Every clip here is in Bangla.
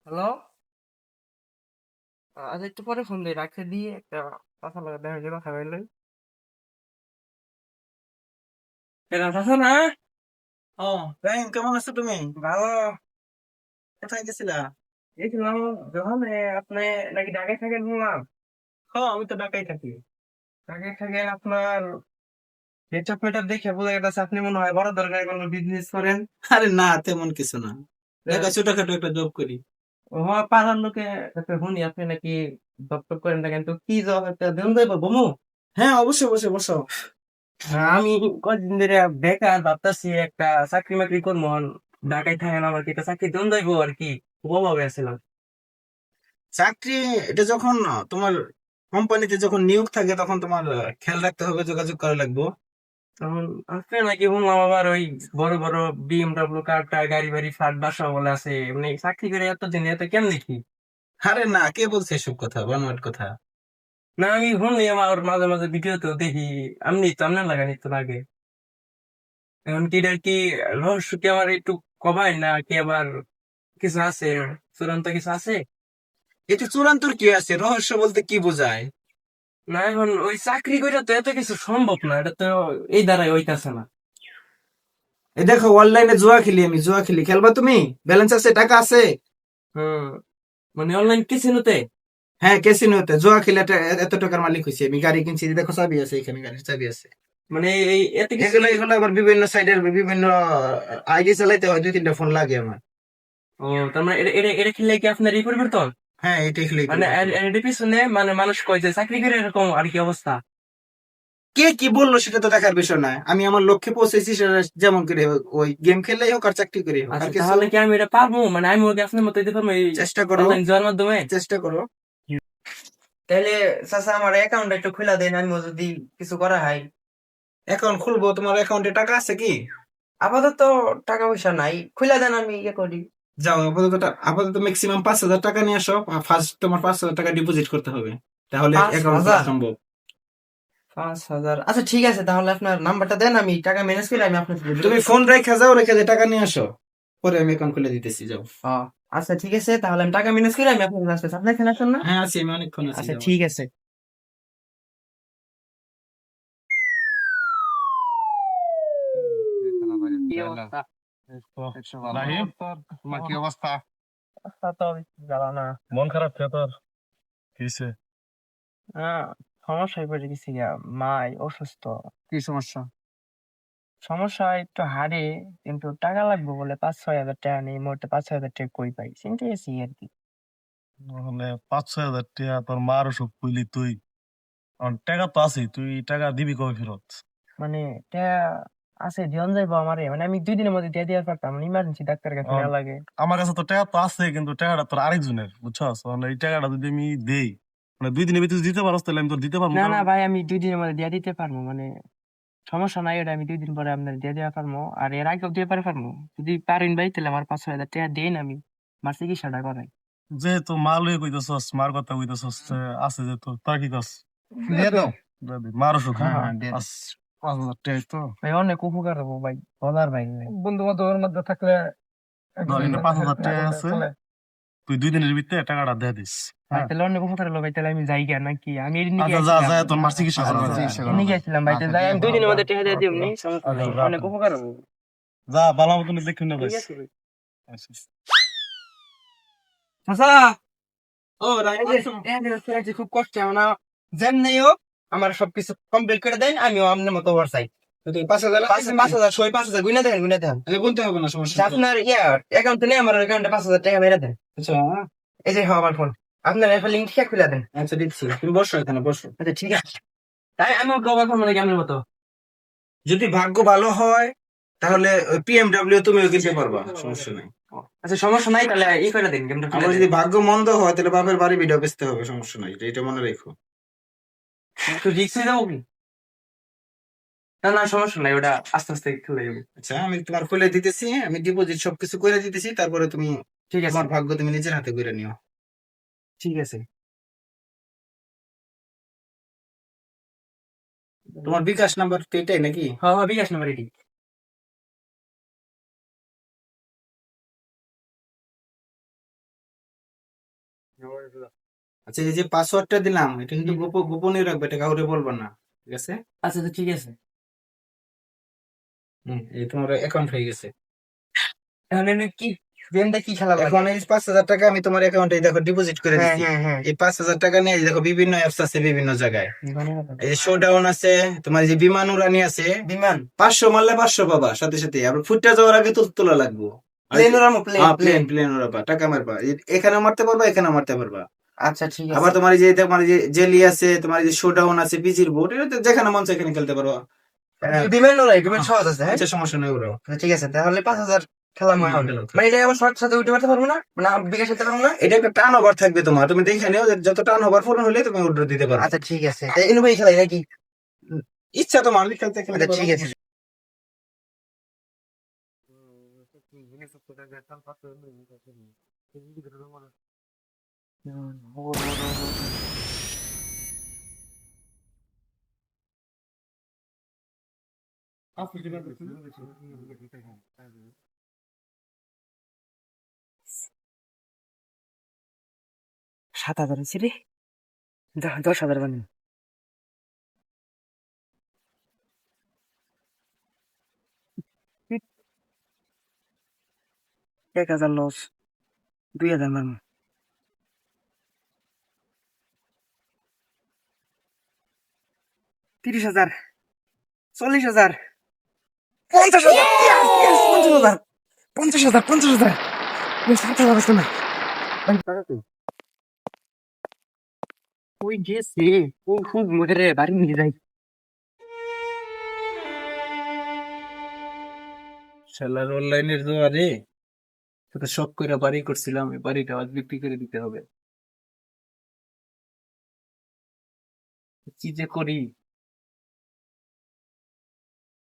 হ্যালো। আচ্ছা, একটু পরে ফোন দিই, রাখতে দিয়ে একটা কথা লাগে, দেখা যাবে খাবার লই। এটা চাচা না? ও রাহিম, কেমন আছো তুমি? ভালো। কোথায় গেছিলা? গেছিলাম যখন আপনি নাকি ঢাকায় থাকেন শুনলাম। হ্যাঁ, আমি তো ঢাকায় থাকি। ঢাকায় থাকেন আপনার গেটআপ মেটআপ দেখে বোঝা গেছে আপনি মনে হয় বড় ধরনের কোনো বিজনেস করেন। আরে না, তেমন কিছু না। ঢাকা ছোটখাটো একটা জব করি। ও পাড়ার লোকে একটা শুনি আপনি নাকি জব টপ করেন না, কিন্তু কি জব একটা দেন যাইব বমু। হ্যাঁ, অবশ্যই, বসে বসো। আমি কদিন ধরে বেকার ভাবতেছি একটা চাকরি মাকরি করবো। ঢাকায় থাকেন, আমার কি একটা চাকরি দেন যাইবো আর কি, খুব অভাবে আছিলাম। চাকরি, এটা যখন তোমার কোম্পানিতে যখন নিয়োগ থাকে তখন তোমার খেয়াল রাখতে হবে, যোগাযোগ করা লাগবে। তখন আছে নাকি শুনলাম আবার ওই বড় বড় বিএমডব্লিউ কার টার গাড়ি বাড়ি ফ্ল্যাট বাসা বলে আছে, মানে চাকরি করে এত দিন এত কেন দেখি। আরে না, কে বলছে এসব কথা, বানোয়াট কথা। না আমি শুনলি আমার মাঝে মাঝে ভিডিওতেও দেখি। আমি তো আপনার লাগানি তো লাগে। এখন কি এটার কি রহস্য কি আমার একটু কবাই না কি আবার কিছু আছে, চূড়ান্ত কিছু আছে? এতে চূড়ান্তর কি আছে? রহস্য বলতে কি বোঝায়? না এখন ওই চাকরি করে তো এত কিছু সম্ভব না, এটা তো এই দ্বারাই হইতাছে না। এই দেখো, অনলাইনে জুয়া খেলি, আমি জুয়া খেলি, খেলবা তুমি? ব্যালেন্স আছে, টাকা আছে? হম, মানে অনলাইন কিসিনোতে? হ্যাঁ, ক্যাসিনোতে জুয়া খেলে এত টাকার মালিক হয়েছে। আমি গাড়ি কিনছি, দেখো চাবি আছে, এখানে গাড়ির চাবি আছে। মানে এই এত কিছু এগুলো এগুলো আবার বিভিন্ন সাইডের বিভিন্ন আইডি চালাইতে হয়, 2-3টা ফোন লাগে আমার। ও, তার মানে এটা এটা এটা খেললে কি আপনার এই পরিবর্তন? হ্যাঁ, এটাই খেলেই মানে পরিবর্তন। এর পিছনে মানে মানুষ কয় যে চাকরি করে এরকম আর কি অবস্থা। কে কি বললো সেটা তো দেখার বিষয় নয়, আমি আমার লক্ষ্যে পৌঁছেছি, সেটা যেমন করে হোক, ওই গেম খেললেই হোক আর চাকরি করে হোক, আর আচ্ছা, কিছু। তাহলে কি আমি এটা পারবো? মানে আমি ওকে আপনার মতো দিতে পারবো এই চেষ্টা করো, অনলাইন জোয়ার মাধ্যমে? চেষ্টা করো। তাহলে চাচা আমার অ্যাকাউন্ট একটু খুলা দেন, আমি যদি কিছু করা হয়। অ্যাকাউন্ট খুলবো? তোমার অ্যাকাউন্টে টাকা আছে কি? আপাতত টাকা পয়সা নাই, খুলা দেন আমি ইয়ে করি। যাও, আপাতত ম্যাক্সিমাম 5,000 টাকা নিয়ে আসো। ফার্স্ট তোমার 5,000 টাকা ডিপোজিট করতে হবে, তাহলে পাঁচ অ্যাকাউন্ট খোলা হাজার সম্ভব। 5,000, আচ্ছা ঠিক আছে, তাহলে আপনার নাম্বারটা দেন, আমি টাকা ম্যানেজ করে আমি আপনার সাথে তুমি যোগাযোগ ফোন করবো। রেখে যাও, রেখে যে টাকা নিয়ে আসো, পরে আমি অ্যাকাউন্ট খুলে দিতেছি, যাও। আচ্ছা ঠিক আছে, তাহলে আমি টাকা ম্যানেজ করে আমি আপনার কাছে আসতেছি। আপনি এখানে আসেন না? হ্যাঁ, আছি, আমি অনেকক্ষণ আছি, আচ্ছা যাও। ঠিক আছে। কি অবস্থা? রাহিম, তোমার কি অবস্থা? অবস্থা তো জ্বালা না। মন খারাপ কে তোর? কিসে? আহ, সমস্যায় পড়ে গেছি গা, মাই অসুস্থ। কি সমস্যা? সমস্যা একটু হাড়ে, কিন্তু টাকা লাগবে বলে 5-6 হাজার টাকা নেই, মোটে 5-6 হাজার টাকা কই পাই, চিন্তা গেছি আর কি। মানে 5-6 হাজার টাকা তোর মার ওষুধ কইলি তুই? আর টাকা তো আছে, তুই টাকা দিবি কবে ফেরত? মানে টাকা আছে, দিন যাইবো আমারে, মানে আমি 2 দিনের মধ্যে দিয়ে দিতে পারতাম, ইমার্জেন্সি ডাক্তারের কাছে আর নেওয়া লাগে। আমার কাছে তো টাকা তো আছে, কিন্তু টাকাটা তোর আরেকজনের, বুঝছস? মানে এই টাকাটা যদি আমি দেই, মানে 2 দিনের ভিতরে দিতে পারস, তাহলে আমি তোর দিতে পারবো, না না কারণ ভাই, আমি 2 দিনের মধ্যে দিয়ে দিতে পারবো, মানে সমস্যা নাই, ওটা আমি 2 দিন পরে আপনার দিয়ে দিতে পারবো, আর এর আগেও দিয়ে পারবো। যদি পারেন ভাই তাহলে আমার 5-6 হাজার টাকা দেন, আমি আমার চিকিৎসাটা করাই। যেহেতু মা লয়ে কইতেছস, মার কথা কইতেছস, আছে যেহেতু, তোর কি কস? দিয়ে দাও। দিয়ে দিই। মার ওষুধ, হ্যাঁ হ্যাঁ হ্যাঁ হ্যাঁ, দিয়ে দেন। 5,000 টাকা তো। ভাই অনেক উপকার হবো ভাই, বলার ভাই। বন্ধু বান্ধবের মধ্যে থাকলে ধর, এটা 5,000 টাকা আছে, তুই 2 দিনের ভিতরে টাকাটা দিয়ে দিস। ভাই হ্যাঁ, তাহলে অনেক উপকার হলো ভাই, তাহলে আমি যাই গিয়া নাকি, আমি এর নিকে আচ্ছা, যা আসছিলাম। যা, তোর মার চিকিৎসা করা যা। এমনি গেছিলাম ভাই, তো যাই আমি 2 দিনের মধ্যে টাকা দিয়ে দিই, এমনি সমস্যা আচ্ছা, নেই, যা অনেক তাহলে। উপকার হবো। যা, ভালো মতন দেখুন না ঠিক যাইস। আছে ভাই। আচ্ছা। চাচা, ও রাহিম, খুব কষ্ট না, যেমনি হোক আমার সবকিছু কমপ্লিট করে দেন, আমিও আপনার মতো ওভার চাই। তুমি 5,000 পাঁচ 5,000 সই 5,000 গুনে দেন, গুনে দেন। বলতে হবে না, সমস্যা আচ্ছা, নেই। আপনার অ্যাকাউন্টে নেই, আমার অ্যাকাউন্টে 5,000 টাকা মেরে দেন। আচ্ছা, এই যে আমার ফোন, আপনার এফ লিঙ্ক ঠিক খুলে দেন। আচ্ছা, দিচ্ছি, তুমি বসো, এখানে বসো। আচ্ছা ঠিক আছে, তাই আমি কভার ফোন মানে কেমন মতো। যদি ভাগ্য ভালো হয় তাহলে ওই পিএমডব্লিউ তুমিও কিনতে পারবা, সমস্যা নাই। আচ্ছা সমস্যা নাই, তাহলে ই করে দিন, গেমটা খুলে আবার দেন। যদি ভাগ্য মন্দ হয় তাহলে বাপের বাড়ি ভিডিও বেচতে হবে, সমস্যা নাই, এটা মনে রেখো। একটু রিক্স হয়ে যাবো কি? না না সমস্যা নাই, ওটা আস্তে আস্তে খুলে যাবো। আচ্ছা, আমি তোমার খুলে দিতেছি, আমি ডিপোজিট সবকিছু করে দিতেছি, তারপরে তুমি ঠিক আছে তোমার ভাগ্য তুমি নিজের হাতে করে নিও। ঠিক আছে। তোমার বিকাশ নাম্বার তো এটাই নাকি? হ্যাঁ হ্যাঁ, বিকাশ নাম্বার এটি। আচ্ছা, এই যে পাসওয়ার্ডটা দিলাম এটা কিন্তু গোপনীয় রাখবে, এটা কাউকে বলবা না, ঠিক আছে? আচ্ছা তো ঠিক আছে। এই তোমার অ্যাকাউন্ট হয়ে গেছে। এখন এনে কি গেমটা কি খেলা এখন এই 5,000 টাকা আমি তোমার অ্যাকাউন্টে দেখো ডিপোজিট করে হ্যাঁ দিচ্ছি। হ্যাঁ হ্যাঁ। এই 5,000 টাকা নিয়ে এই দেখো বিভিন্ন অ্যাপস আছে বিভিন্ন জায়গায়। এই যে শোডাউন আছে, তোমার এই যে বিমান উড়ানি আছে, বিমান 500 মারলে 500 পাবা সাথে সাথে। আবার ফুটটা যাওয়ার আগে তো তোলা লাগবো। প্লেন উড়ামো প্লেন প্লেন প্লেন উড়াবা, টাকা মারবা, এখানে মারতে পারবা, এখানে মারতে পারবা। আচ্ছা ঠিক আবার আছে। তোমার এই যে তোমার এই যে জেলি আছে, তোমার এই যে শোডাউন আছে, পিজির বোর্ড, এটা তো যেখানে মন চায় এখানে খেলতে পারবা। বিমান উড়াই বিমান সহজ আছে হ্যাঁ। আচ্ছা, সমস্যা নেই ওগুলো। আচ্ছা, ঠিক আছে তাহলে 5,000 খেলাম এখন। মানে এটা আবার শর্ট সাথে উঠে পারতে পারবো না, মানে বিকাশ করতে পারবো না। এটা একটা টার্ন ওভার থাকবে তোমার, তুমি দেখে নিও যে যত টার্ন ওভার পূরণ হলে তুমি অর্ডার দিতে পারো। আচ্ছা ঠিক আছে, তাই এনু ভাই খেলাই নাকি? ইচ্ছা তোমার খেলতে খেলতে আচ্ছা ঠিক আছে। সাত হাজার হয়েছে রে, 10,000 বানিয়ে 1,000 লস, 2,000 বানিয়ে 30,000, 40,000, 50,000, 50,000, 50,000, 50,000, 7,000 আসতো না। ওই গেছে ও খুব মজা বাড়ি নিয়ে যাই। শালার অনলাইনের জোয়ারে তোকে শখ করে বাড়ি করছিলাম, এই বাড়িটা আজ বিক্রি করে দিতে হবে। কি যে করি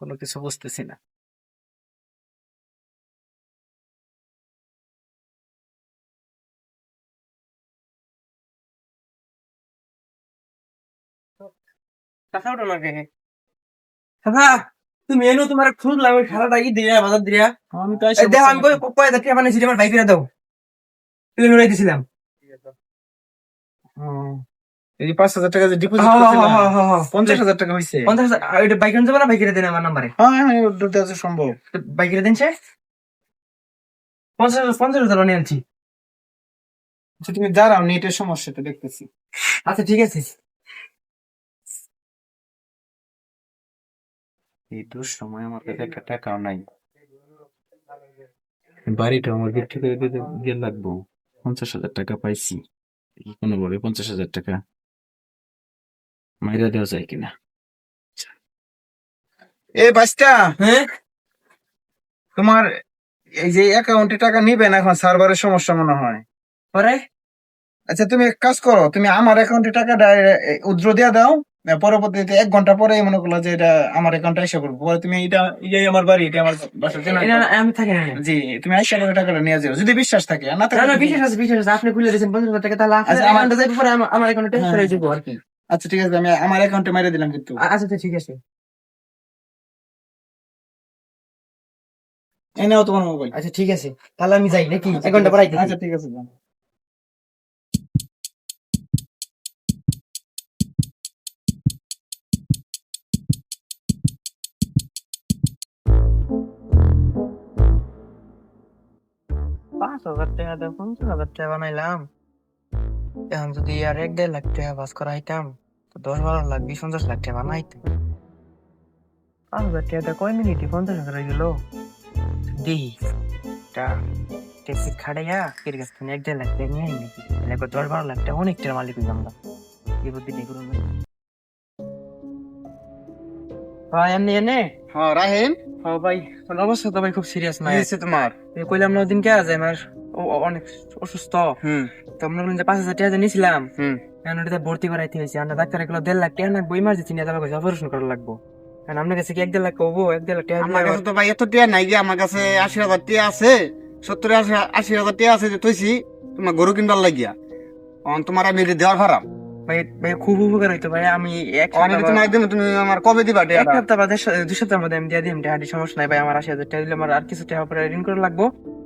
কোনো কিছু বুঝতেছি না। টাকা ওটা লাগে দাদা, তুমি এনো তোমার খুঁজলাম ওই খেলাটা ই দিয়া বাজার দিয়া। আমি তো এই দেখো আমি কয় হাজার টাকা বানিয়েছি, আমার বাইক দাও, প্লেন উড়াই দিছিলাম। এই যে 5,000 টাকা যে ডিপোজিট হ্যাঁ, করছিলাম, হ্যাঁ, হ্যাঁ, হ্যাঁ। 50,000 টাকা হয়েছে। 50,000 ওইটা বাইক যাবে না, বাইকের দেন আমার নাম্বারে। হ্যাঁ হ্যাঁ, অর্ডার দেওয়া তো সম্ভব। বাইকের দেন সে 50,000 বানিয়ে আনছি। আচ্ছা, তুমি দাঁড়াও, নেটের সমস্যাটা দেখতেছি। আচ্ছা ঠিক আছে। এই তো সময় আমার কাছে একটা টাকাও নাই, বাড়িটা আমার বিক্রি করে দিতে গিয়ে লাগবো। 50,000 টাকা পাইছি, কোনো ভাবে 50,000 টাকা মাইরা দেওয়া যায় কিনা। এ বাস্তা, হ্যাঁ তোমার এই যে অ্যাকাউন্টে টাকা নিবে না, এখন সার্ভারের সমস্যা মনে হয়। পরে আচ্ছা, তুমি এক কাজ করো, তুমি আমার অ্যাকাউন্টে টাকাটা উইথড্র দিয়ে দাও। পরবর্তীতে 1 ঘন্টা পরে মনে করলো যে এটা আমার অ্যাকাউন্টে এসে করবো, পরে তুমি এটা এই আমার বাড়ি, এটা আমার বাসা, এটা আমি থাকি না। জি, তুমি আইসা করে টাকাটা নিয়ে যাও যদি বিশ্বাস থাকে, আর না না থাকে না, বিশেষ আছে বিশেষ আছে, আপনি খুলে দিয়েছেন 50,000 টাকা, তাহলে আপনার আচ্ছা, আমার- অ্যাকাউন্টে যাইবে, পরে আমার অ্যাকাউন্টে ট্রান্সফার হয়ে যাবো আর কি। আচ্ছা ঠিক আছে, আমি আমার অ্যাকাউন্টে মেরে দিলাম কিন্তু। আচ্ছা তো ঠিক আছে। এই নাও তোমার মোবাইল। আচ্ছা ঠিক আছে, তাহলে আমি যাই নাকি, 1 ঘন্টা পরে আইতেছি। আচ্ছা ঠিক আছে, যাও। পাঁচ হাজার টাকা দিয়ে 50,000 টাকা বানাইলাম, এখন যদি আর 1-1.5 লাখ টাকা বাস করাইতাম তো 10-12 লাখ 20-50 লাখ টাকা বানাইতাম। 5,000 টাকা কয় মিনিটে 50,000 হয়ে গেল। দিই ট্যাক্সি খাড়াইয়া এর কাছ থেকে 1-1.5 লাখ টাকা নিয়ে আই নাকি, তাহলে 10-12 লাখ টাকা অনেক টাকা মালিক হইলাম না। এই বুদ্ধি নেই করুন ভাই, এমনি এনে। হ্যাঁ রাহেন, হ্যাঁ ভাই, আমার অবস্থা তো ভাই খুব সিরিয়াস না। কি হয়েছে তোমার? কইলাম না ওদিনকে যে আমার অনেক অসুস্থ, তো মনে করলেন যে 5,000 টাকা নিয়েছিলাম, এখন ওটাতে ভর্তি করাইতে হয়েছে। আমরা ডাক্তার এগুলো 1.5 লাখ টাকা লাগবো, ইমার্জেন্সি নিয়ে যাবে, অপারেশন করা লাগবো। কারণ আপনার কাছে কি 1-1.5 লাখ হবো? 1-1.5 লাখ টাকা আমার কাছে তো ভাই এত টিয়া নাই, যে আমার কাছে 80,000 টিয়া আছে, 70-80,000 টিয়া আছে যে তুইছি তোমার গরু কিনবার লাগিয়া। তোমার আমি এটা দেওয়ার হারাম। ভাই ভাই খুব উপকার হইতো ভাই, আমি এক অনেক তুমি একদিন তুমি আমার কবে দিবা এক টিয়াটা? সপ্তাহ বাদে 2 সপ্তাহের মধ্যে আমি দিয়ে দিই টাকা। সমস্যা নাই ভাই, আমার 80,000 টাকা দিলে আমার আর কিছু টাকা পরে ঋণ করে লাগবো,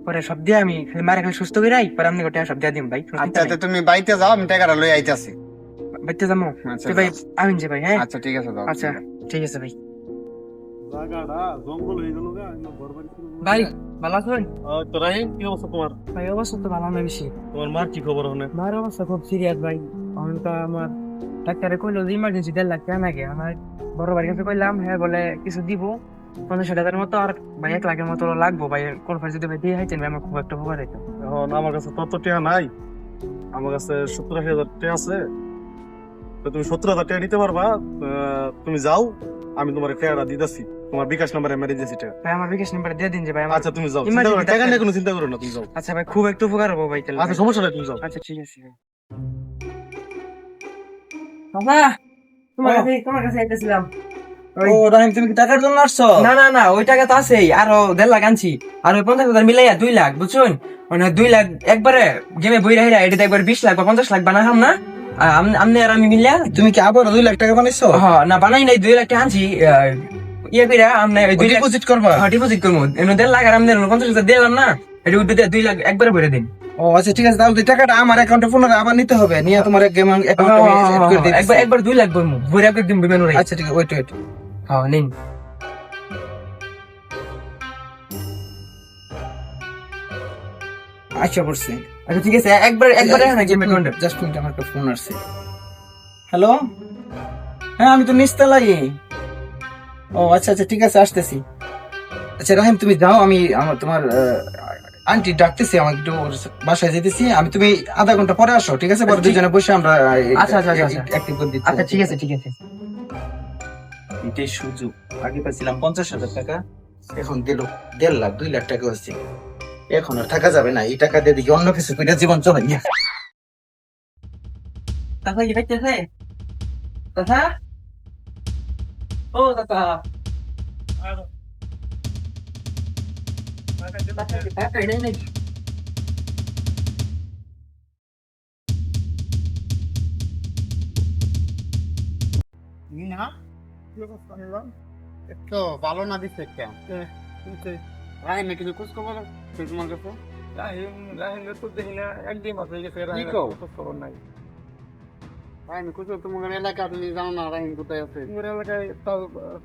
পরে সব দিয়ে আমি মারে খালি সুস্থ করে পরে আপনি টাকা সব দিয়ে দিম ভাই আচ্ছা আচ্ছা তুমি বাড়িতে যাও আমি টাকাটা লই আইতাছি বাড়িতে যাবো আচ্ছা তো ভাই আমিন যে ভাই হ্যাঁ আচ্ছা ঠিক আছে যাও আচ্ছা ঠিক আছে ভাই জায়গাটা জঙ্গল হয়ে গেল গা আমি ঘর বাড়ি শুরু করবো। ভাই ভালো আছেন তো রাহিম কি অবস্থা তোমার? ভাই অবস্থা তো ভালো না বেশি তোমার মার কি খবর হনে? মার অবস্থা খুব সিরিয়াস ভাই অনেকটা আমার ডাক্তারে কইলো যে ইমার্জেন্সি 1.5 লাখ টাকা লাগে আমার বড় ভাইয়ের কাছে কইলাম হ্যাঁ বলে কিছু দিব 50,000 মতো আর ভাই 1 লাখের মতো লাগবো ভাই কোন ফার যদি ভাই দিয়ে হাইতেন ভাই আমার খুব একটা উপকার হইতো এখন আমার কাছে তত টাকা নাই, আমার কাছে 70,000 টাকা আছে। তো তুমি 70,000 টাকা নিতে পারবা? তুমি যাও, আমি তোমার টাকাটা দিতেছি, তোমার বিকাশ নাম্বারে মেরে দিয়েছি টাকা। ভাই আমার বিকাশ নাম্বার দিয়ে দিন যে ভাই আমার আচ্ছা তুমি যাও, চিন্তা করো না, টাকা নিয়ে কোনো চিন্তা করো না, তুমি যাও। আচ্ছা ভাই খুব একটু উপকার হবো ভাই তাহলে আচ্ছা সমস্যা নাই, তুমি যাও। আচ্ছা ঠিক আছে বাবা তোমার কাছে আইতেছিলাম ও রাহিম, তুমি কি টাকার জন্য আসছো? না না না ওই টাকা তো আছেই আরো 1.5 লাখ আনছি আর ওই 50,000 মিলাইয়া 2 লাখ বুঝছেন মানে 2 লাখ একবারে গেমে বইরা হিরা এটা একবার 20 লাখ বা 50 লাখ বানাহাম না আমনে আর আমি মিলিয়া তুমি কি আবার 2 লাখ টাকা বানাইছো? হ্যাঁ না বানাই নাই 2 লাখ টাকা আনছি ইয়ে কইরা আমনে 2 লাখ ডিপোজিট করবা? ডিপোজিট করবো এমন 1.5 লাখ আর আমনে 50,000 দিলাম না এটা উঠবে 2 লাখ একবারে ভরে দিন ও আচ্ছা ঠিক আছে, তাহলে টাকাটা আমার অ্যাকাউন্টে পুনরায় আবার নিতে হবে, নিয়ে তোমার গেম অ্যাকাউন্টে আমি অ্যাড করে দিই। একবার একবার 2 লাখ বলবো ভরে একবার দিন বিমান উড়াই আচ্ছা ঠিক আছে, ওয়েট ওয়েট। হ্যাঁ নিন আচ্ছা করছি। আচ্ছা ঠিক আছে একবার একবার না গেম অ্যাকাউন্টে জাস্ট মিনিট, আমার একটা ফোন আসছে। হ্যালো, হ্যাঁ আমি তো নিস্তালাই। ও আচ্ছা আচ্ছা ঠিক আছে, আসতেছি। আচ্ছা রাহিম তুমি যাও, আমি তোমার আন্টি ডাকতেছি, আমার একটু বাসায় যেতেছি আমি, তুমি আধা ঘন্টা পরে আসো, ঠিক আছে? পরে দুজনে বসে আমরা আচ্ছা, আচ্ছা, আচ্ছা। অ্যাক্টিভ করে দিচ্ছি। আচ্ছা ঠিক আছে ঠিক আছে এটাই সুযোগ, আগে পাচ্ছিলাম 50,000 টাকা, এখন দিল 1.5 লাখ 2 লাখ টাকা হচ্ছে, এখন আর থাকা যাবে না, এই টাকা দিয়ে দেখি অন্য কিছু করে জীবন চলে গিয়া। Tata কি দেখতেছে Tata ও Tata Tata ini nih না একটু ভালো না দিচ্ছে কেন রাহিমে কিছু খোঁজ খবর আছে তোমার কাছে? রাহিম তো দেখি না, একদিন মাস হয়ে গেছে, কি কও? খবর নাই। রাহিম কোথাও তোমার এলাকা তুমি জানো না রাহিম কোথায় আছে? তোমার এলাকায়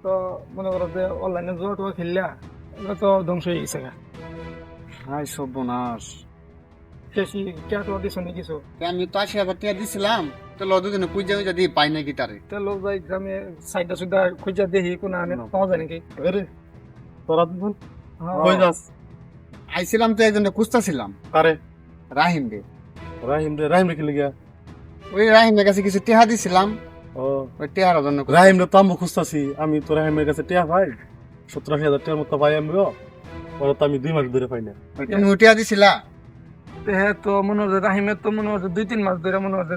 তো মনে করো যে অনলাইনে জোয়া টোয়া খেললা, এটা তো ধ্বংস হয়ে গেছে। হাই সর্বনাশ, বেশি টাকা টোয়া দিছো নাকি কিছু? আমি তো 80,000 টাকা দিছিলাম, তো দুজনে পূজা উজা দিয়ে পাই নাকি তারে? তে লোক যাই গ্রামে সাইডটা সুদ্ধা খুঁজা দেখি কোনো আনে পাওয়া যায় নাকি। আরে তোরা দুজন কই যাস? আইছিলাম তো একজনে খুঁজতেছিলাম আরে রাহিম রে। রাহিম রে কি লিগা? ওই রাহিমের কাছে কিছু টেহা দিছিলাম, ও ওই টেহার জন্য রাহিম রে তো আমি খুঁজতাছি, আমি তো রাহিমের কাছে টিয়া পাই 70,000 টাকার মতো পাই আমিও, ওরা তো আমি 2 মাস ধরে পাই না। তুমি টেহা দিছিলা? হ্যাঁ তো মনে হচ্ছে রাহিমের তো মনে হচ্ছে 2-3 মাস ধরে মনে হচ্ছে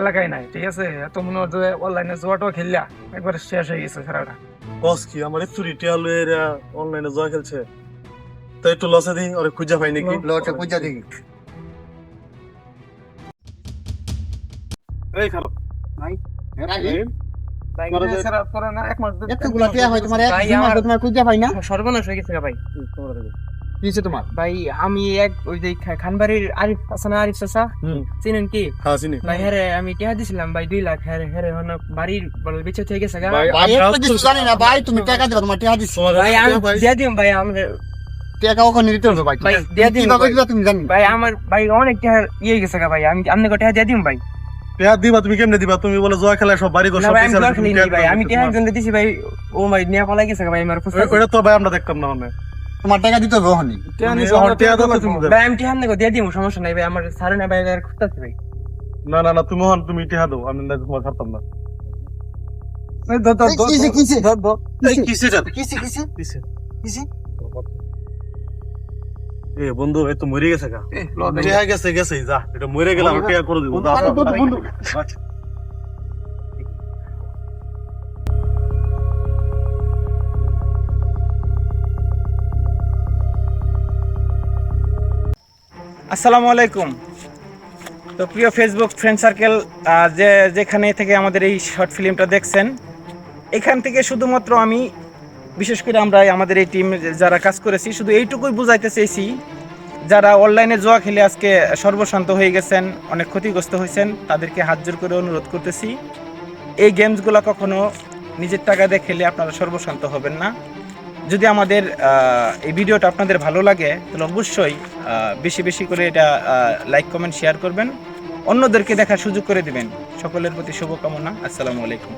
এলাকায় নাই, ঠিক আছে? তো মনে হচ্ছে অনলাইনে জোয়াটো খেললা একবার শেষ হয়ে গেছে সারাটা। বস কি আমার একটু রিটেল এরা অনলাইনে জোয়া খেলছে, তো একটু লসে দিই ওরে খুঁজা পাই নাকি। লোটা পূজা দেখি। এই খারাপ রাহিম এক মাস ধরে এতগুলা টেহা হয় তোমার, এক ভাই, দুই মাস আমার- ধরে তোমার খুঁজা পাই না? সর্বনাশ হয়ে গেছে ভাই কিছে তোমার? ভাই আমি এক ওই যে খানবাড়ির আরিফ আছে না আরিফ চাচা চিনেন কি হ্যাঁ চিনি ভাই হ্যাঁ আমি টিয়া দিছিলাম ভাই 2 লাখ হ্যাঁ হ্যাঁ বাড়ির বলে বেঁচে থেকে গেছে গা ভাই, ভাই একটু কিছু জানি না ভাই, তুমি টাকা দিবা, তোমার টেহা দিছি। ভাই আমি দিয়ে দিম ভাই আমরা টাকা ওখানে নিতে হবে ভাই। ভাই দিয়ে দিম কিভাবে দিবা তুমি জানি? ভাই আমার ভাই অনেক টাকা ইয়ে গেছে গা ভাই আমি আপনি টাকা দিয়ে দিম ভাই পেয়া দিবা, তুমি কেমনে দিবা? তুমি বলে জোয়া খেলা সব বাড়ি ঘর না সব ভাই আমি পয়সা দোয়া তুমি খেলি টেয়া ভাই দিবা, আমি টাকা তোমার- একজন দিছি ভাই ও ভাই নিয়ে পলাই গেছে গা ভাই আমার ওইটা তো ভাই আমরা দেখতাম না মানে। তোমার টাকা দিতে হবে ওখানে। তুমি যখন টেয়া দাও তুমি দেবে। ভাই আমি টাকা আপনাকে দিয়ে দিম সমস্যা নাই ভাই আমার সারে না ভাই আর খুঁজতেছি ভাই না না না তুমি হন তুমি টেয়া দাও, আমি না তোমার ছাড়তাম না। কিসে কিসে এই কিসে যাবে? কিসে কিসে কিসে? কিসে? এ বন্ধু এ তো মরে গেছে গা, টেয়া গেছে গেছে, যা এটা মরে গেলে আমি টেয়া করে দিব। দাও, দাও, দাও। বন্ধু আচ্ছা। আসসালামু আলাইকুম। তো প্রিয় ফেসবুক ফ্রেন্ড সার্কেল, যেখানে থেকে আমাদের এই শর্ট ফিল্মটা দেখছেন, এখান থেকে শুধুমাত্র আমি বিশেষ করে আমরা আমাদের এই টিম যারা কাজ করেছি শুধু এইটুকুই বুঝাইতে চেয়েছি যারা অনলাইনে জুয়া খেলে আজকে সর্বশান্ত হয়ে গেছেন, অনেক ক্ষতিগ্রস্ত হয়েছেন, তাদেরকে হাত জোর করে অনুরোধ করতেছি, এই গেমসগুলো কখনো নিজের টাকা দিয়ে খেলে আপনারা সর্বশান্ত হবেন না। যদি আমাদের এই ভিডিওটা আপনাদের ভালো লাগে তাহলে অবশ্যই বেশি বেশি করে এটা লাইক কমেন্ট শেয়ার করবেন, অন্যদেরকে দেখার সুযোগ করে দিবেন। সকলের প্রতি শুভকামনা। আসসালামু আলাইকুম।